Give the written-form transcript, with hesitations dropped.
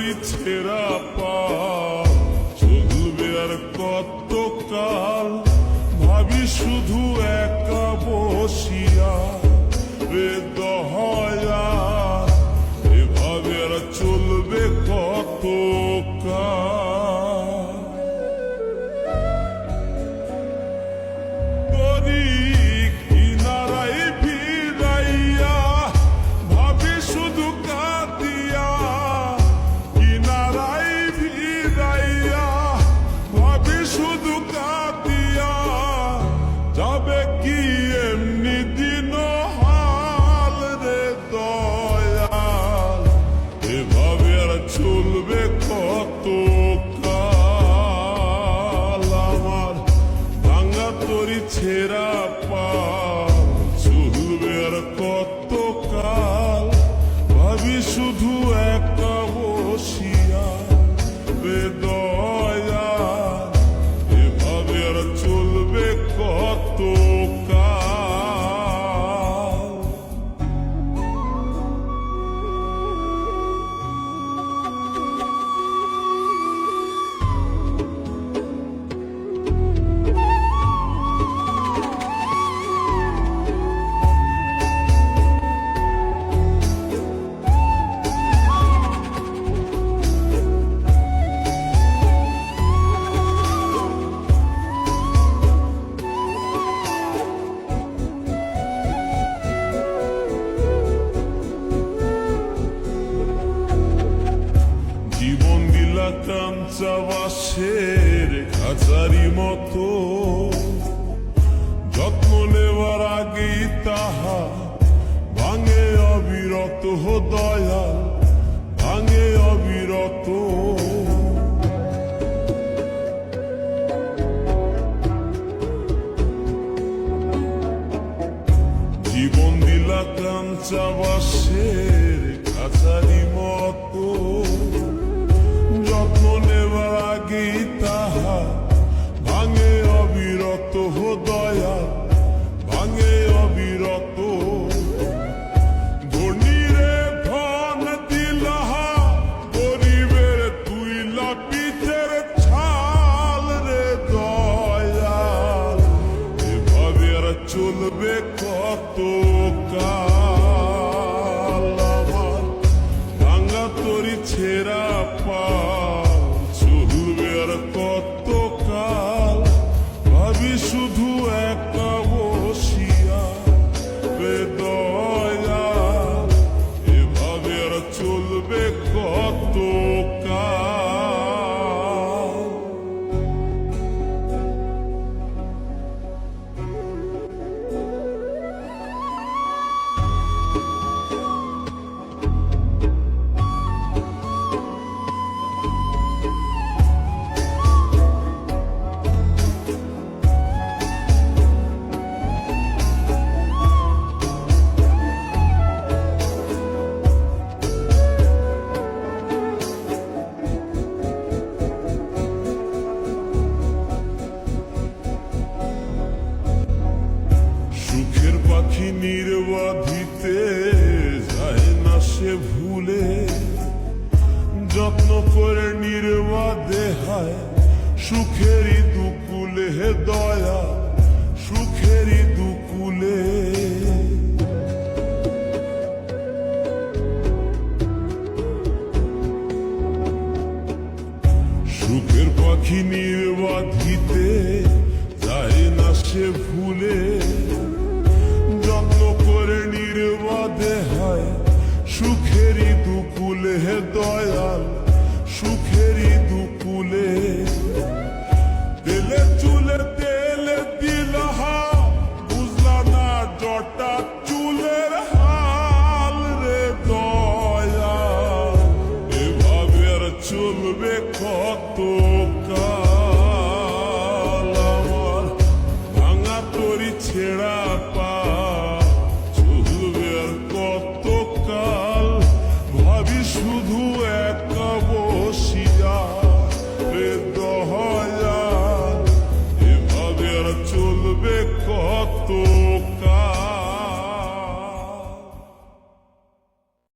তোরি ছেঁড়া পাল চলবে আর কত কাল ভাবি শুধু একা বসিয়া রে দয়া এভাবে আর চলবে কত কাল তোরি কিনারায় ভিড়াইয়া ভাবি শুধু কাঁদিয়া কিনারায় ভিড়াইয়া ভাবি শুধু কাঁদিয়া যাবে কি এমনি দিন হাল রে দয়াল এভাবে আর চলবে কত কাল আমার ভাঙা তোরি ছেঁড়া পাল চলবে আর কত কাল ভাবি শুধু একা বসিয়া রে দয়াল এভাবে আর চলবে কত কাল জীবন দিলা কাঞ্চা বাসের খাঁচারি মতো যত্ন নেওয়ার আগেই তাহা ভাঙে অবিরত দয়াল ভাঙে অবিরত জীবন দিলা কাঞ্চা বাসের খাঁচারি মতো যত্ন নেবার আগেই তাহা ভাঙে অবিরত দয়া ভাঙে অবিরত ধনীরে ধন দিলাহা গরিবের তুইলা পিঠের ছাল রে দয়াল এভাবে আর চলবে কত কাল আমার ভাঙা তোরি ছেঁড়া পাল চলবে আর কত কাল ভাবি শুধু একা বসিয়া রে দয়াল এভাবে আর চলবে কত কাল সুখের পাখি নির্বাধিতে যায় না সে ভুলে যত্ন করে নির্বাদে হয় সুখেরই দুকুলে হে দয়া সুখেরই দুকুলে সুখের পাখি নির্বাধিতে যায় না সে ভুলে যত্ন করে নির্বাদে হয় সুখেরই দুকুলে হে দয়াল সুখেরই দুকুলে